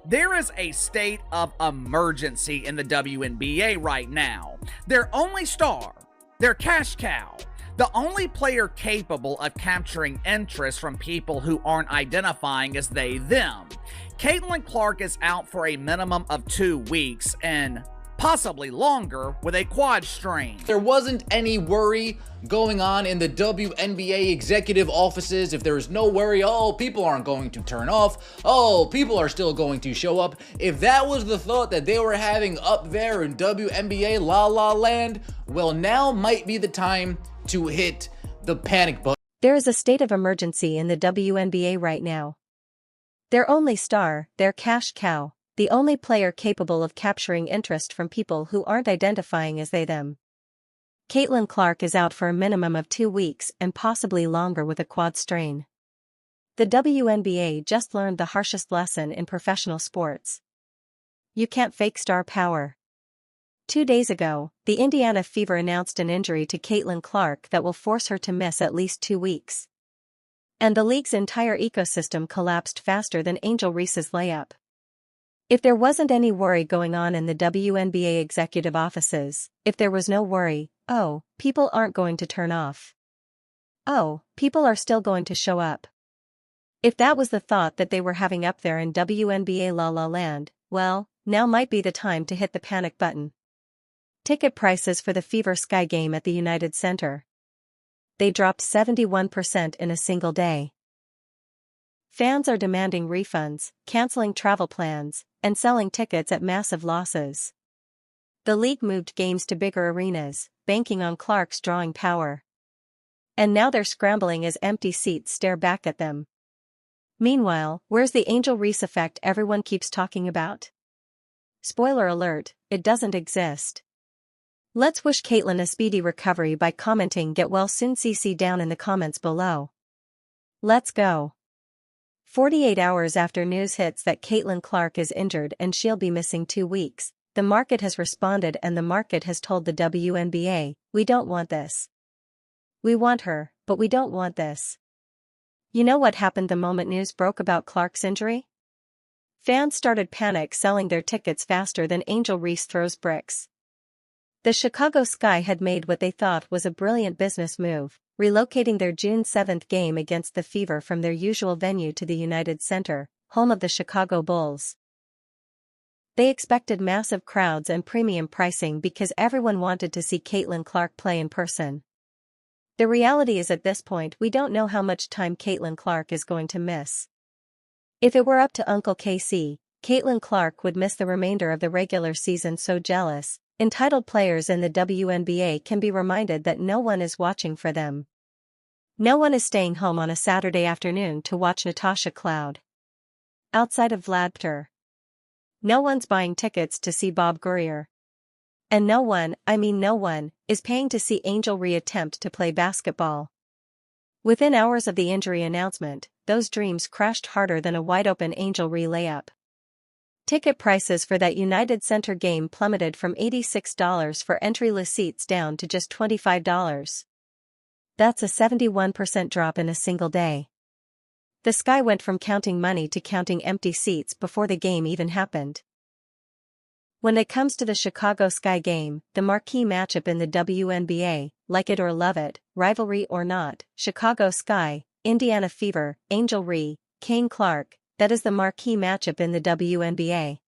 There is a state of emergency in the WNBA right now. Their only star, their cash cow, the only player capable of capturing interest from people who aren't identifying as they, them. Caitlin Clark is out for a minimum of 2 weeks and possibly longer with a quad strain. There wasn't any worry going on in the WNBA executive offices. If there was no worry, oh, people aren't going to turn off, oh, people are still going to show up. If that was the thought that they were having up there in WNBA La La Land, well, now might be the time to hit the panic button. There is a state of emergency in the WNBA right now. Their only star, their cash cow, the only player capable of capturing interest from people who aren't identifying as they them. Caitlin Clark is out for a minimum of 2 weeks and possibly longer with a quad strain. The WNBA just learned the harshest lesson in professional sports. You can't fake star power. 2 days ago, the Indiana Fever announced an injury to Caitlin Clark that will force her to miss at least 2 weeks. And the league's entire ecosystem collapsed faster than Angel Reese's layup. If there wasn't any worry going on in the WNBA executive offices, if there was no worry, oh, people aren't going to turn off. Oh, people are still going to show up. If that was the thought that they were having up there in WNBA La La Land, well, now might be the time to hit the panic button. Ticket prices for the Fever Sky game at the United Center. They dropped 71% in a single day. Fans are demanding refunds, canceling travel plans, and selling tickets at massive losses. The league moved games to bigger arenas, banking on Clark's drawing power. And now they're scrambling as empty seats stare back at them. Meanwhile, where's the Angel Reese effect everyone keeps talking about? Spoiler alert, it doesn't exist. Let's wish Caitlin a speedy recovery by commenting "Get well soon" CC down in the comments below. Let's go. 48 hours after news hits that Caitlin Clark is injured and she'll be missing 2 weeks, the market has responded and the market has told the WNBA, we don't want this. We want her, but we don't want this. You know what happened the moment news broke about Clark's injury? Fans started panic selling their tickets faster than Angel Reese throws bricks. The Chicago Sky had made what they thought was a brilliant business move, relocating their June 7th game against the Fever from their usual venue to the United Center, home of the Chicago Bulls. They expected massive crowds and premium pricing because everyone wanted to see Caitlin Clark play in person. The reality is at this point we don't know how much time Caitlin Clark is going to miss. If it were up to Uncle KC, Caitlin Clark would miss the remainder of the regular season. So jealous, entitled players in the WNBA can be reminded that no one is watching for them. No one is staying home on a Saturday afternoon to watch Natasha Cloud. Outside of Vladimir. No one's buying tickets to see Bob Gurrier. And no one, is paying to see Angel Reese attempt to play basketball. Within hours of the injury announcement, those dreams crashed harder than a wide-open Angel Reese layup. Ticket prices for that United Center game plummeted from $86 for entry-less seats down to just $25. That's a 71% drop in a single day. The Sky went from counting money to counting empty seats before the game even happened. When it comes to the Chicago Sky game, the marquee matchup in the WNBA, like it or love it, rivalry or not, Chicago Sky, Indiana Fever, Angel Reese, Caitlin Clark, that is the marquee matchup in the WNBA.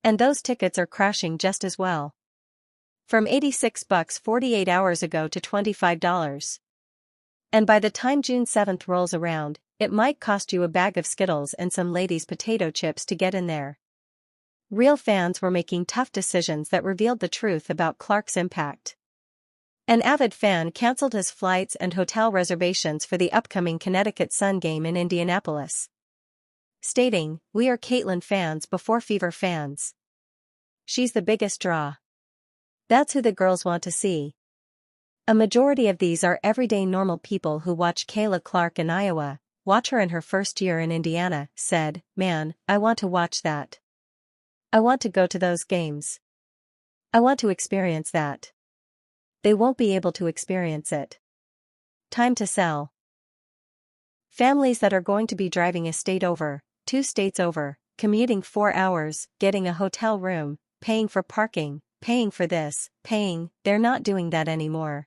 And those tickets are crashing just as well. From $86 48 hours ago to $25. And by the time June 7th rolls around, it might cost you a bag of Skittles and some ladies' potato chips to get in there. Real fans were making tough decisions that revealed the truth about Clark's impact. An avid fan canceled his flights and hotel reservations for the upcoming Connecticut Sun game in Indianapolis, stating, "We are Caitlin fans before Fever fans. She's the biggest draw. That's who the girls want to see." A majority of these are everyday normal people who watch Kayla Clark in Iowa, watch her in her first year in Indiana, said, "Man, I want to watch that. I want to go to those games. I want to experience that." They won't be able to experience it. Time to sell. Families that are going to be driving a state over, 2 states over, commuting 4 hours, getting a hotel room, paying for parking, paying for this, they're not doing that anymore.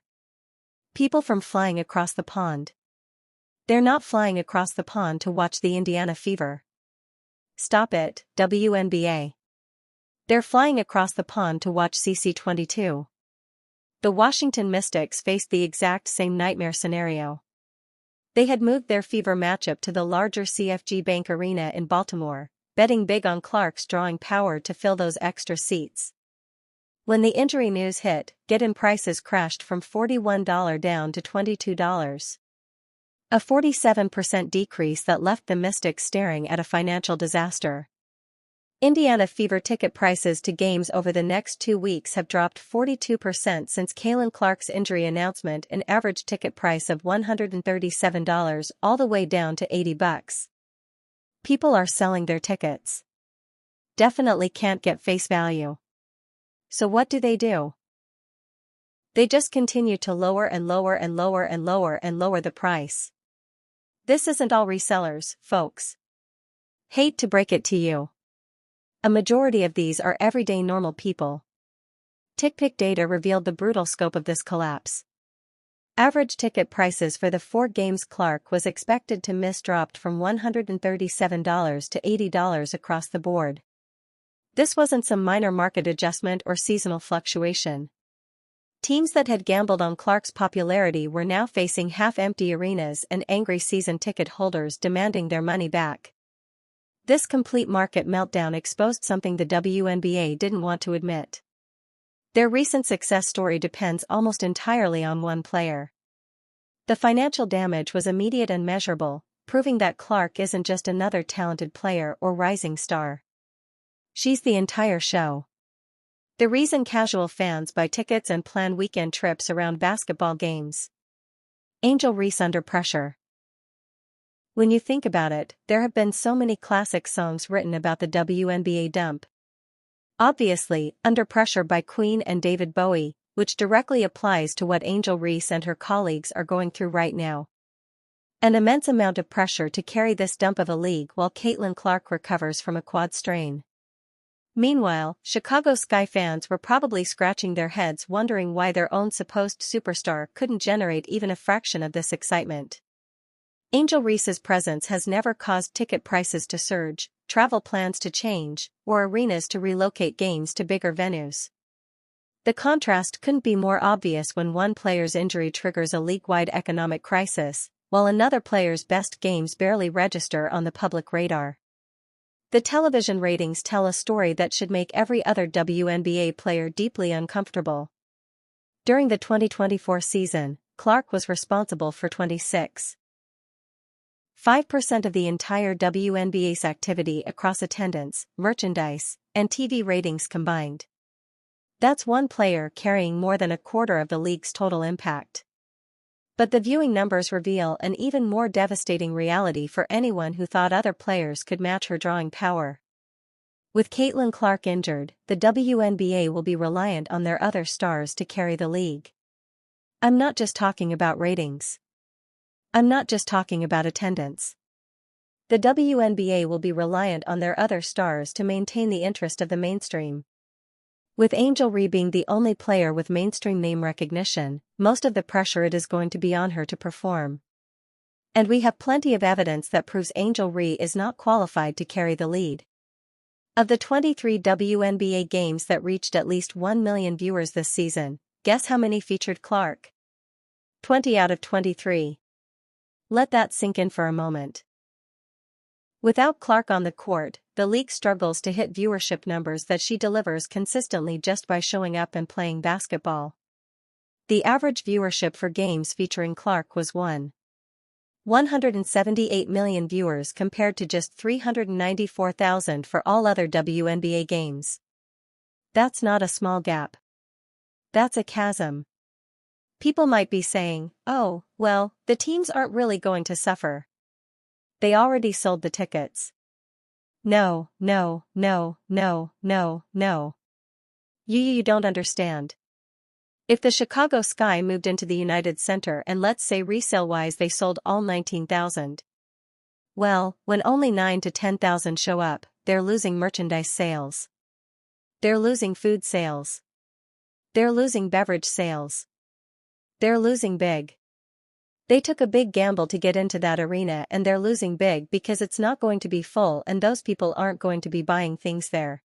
People from flying across the pond. They're not flying across the pond to watch the Indiana Fever. Stop it, WNBA. They're flying across the pond to watch CC22. The Washington Mystics faced the exact same nightmare scenario. They had moved their Fever matchup to the larger CFG Bank Arena in Baltimore, betting big on Clark's drawing power to fill those extra seats. When the injury news hit, get-in prices crashed from $41 down to $22. A 47% decrease that left the Mystics staring at a financial disaster. Indiana Fever ticket prices to games over the next 2 weeks have dropped 42% since Caitlin Clark's injury announcement, an average ticket price of $137 all the way down to $80. People are selling their tickets. Definitely can't get face value. So what do? They just continue to lower and lower and lower and lower and lower the price. This isn't all resellers, folks. Hate to break it to you. A majority of these are everyday normal people. TickPick data revealed the brutal scope of this collapse. Average ticket prices for the 4 games Clark was expected to miss dropped from $137 to $80 across the board. This wasn't some minor market adjustment or seasonal fluctuation. Teams that had gambled on Clark's popularity were now facing half-empty arenas and angry season ticket holders demanding their money back. This complete market meltdown exposed something the WNBA didn't want to admit. Their recent success story depends almost entirely on one player. The financial damage was immediate and measurable, proving that Clark isn't just another talented player or rising star. She's the entire show. The reason casual fans buy tickets and plan weekend trips around basketball games. Angel Reese under pressure. When you think about it, there have been so many classic songs written about the WNBA dump. Obviously, Under Pressure by Queen and David Bowie, which directly applies to what Angel Reese and her colleagues are going through right now. An immense amount of pressure to carry this dump of a league while Caitlin Clark recovers from a quad strain. Meanwhile, Chicago Sky fans were probably scratching their heads wondering why their own supposed superstar couldn't generate even a fraction of this excitement. Angel Reese's presence has never caused ticket prices to surge, travel plans to change, or arenas to relocate games to bigger venues. The contrast couldn't be more obvious when one player's injury triggers a league-wide economic crisis, while another player's best games barely register on the public radar. The television ratings tell a story that should make every other WNBA player deeply uncomfortable. During the 2024 season, Clark was responsible for 26.5% of the entire WNBA's activity across attendance, merchandise, and TV ratings combined. That's one player carrying more than a quarter of the league's total impact. But the viewing numbers reveal an even more devastating reality for anyone who thought other players could match her drawing power. With Caitlin Clark injured, the WNBA will be reliant on their other stars to carry the league. I'm not just talking about ratings. I'm not just talking about attendance. The WNBA will be reliant on their other stars to maintain the interest of the mainstream. With Angel Reese being the only player with mainstream name recognition, most of the pressure it is going to be on her to perform. And we have plenty of evidence that proves Angel Reese is not qualified to carry the lead. Of the 23 WNBA games that reached at least 1 million viewers this season, guess how many featured Clark? 20 out of 23. Let that sink in for a moment. Without Clark on the court, the league struggles to hit viewership numbers that she delivers consistently just by showing up and playing basketball. The average viewership for games featuring Clark was 178 million viewers compared to just 394,000 for all other WNBA games. That's not a small gap. That's a chasm. People might be saying, oh, well, the teams aren't really going to suffer. They already sold the tickets. No. You don't understand. If the Chicago Sky moved into the United Center and let's say resale-wise they sold all 19,000. Well, when only 9 to 10,000 show up, they're losing merchandise sales. They're losing food sales. They're losing beverage sales. They're losing big. They took a big gamble to get into that arena, and they're losing big because it's not going to be full and those people aren't going to be buying things there.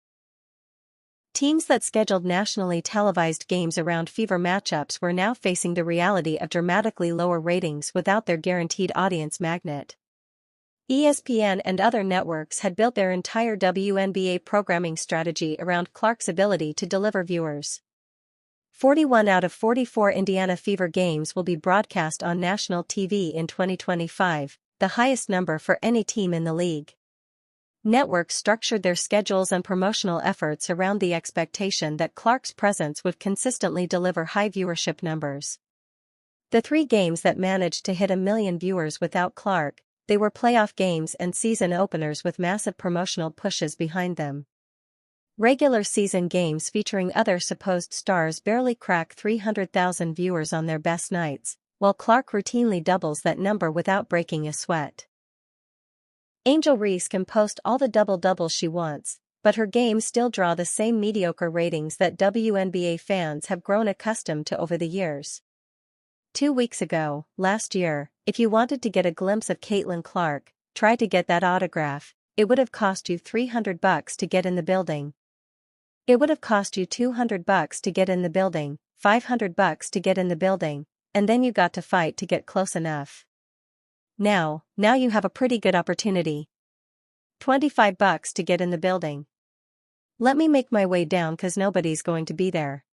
Teams that scheduled nationally televised games around fever matchups were now facing the reality of dramatically lower ratings without their guaranteed audience magnet. ESPN and other networks had built their entire WNBA programming strategy around Clark's ability to deliver viewers. 41 out of 44 Indiana Fever games will be broadcast on national TV in 2025, the highest number for any team in the league. Networks structured their schedules and promotional efforts around the expectation that Clark's presence would consistently deliver high viewership numbers. The 3 games that managed to hit 1 million viewers without Clark, they were playoff games and season openers with massive promotional pushes behind them. Regular season games featuring other supposed stars barely crack 300,000 viewers on their best nights, while Clark routinely doubles that number without breaking a sweat. Angel Reese can post all the double-doubles she wants, but her games still draw the same mediocre ratings that WNBA fans have grown accustomed to over the years. 2 weeks ago, last year, if you wanted to get a glimpse of Caitlin Clark, try to get that autograph, it would have cost you $300 to get in the building. It would have cost you $200 to get in the building, $500 to get in the building, and then you got to fight to get close enough. Now you have a pretty good opportunity. $25 to get in the building. Let me make my way down 'cause nobody's going to be there.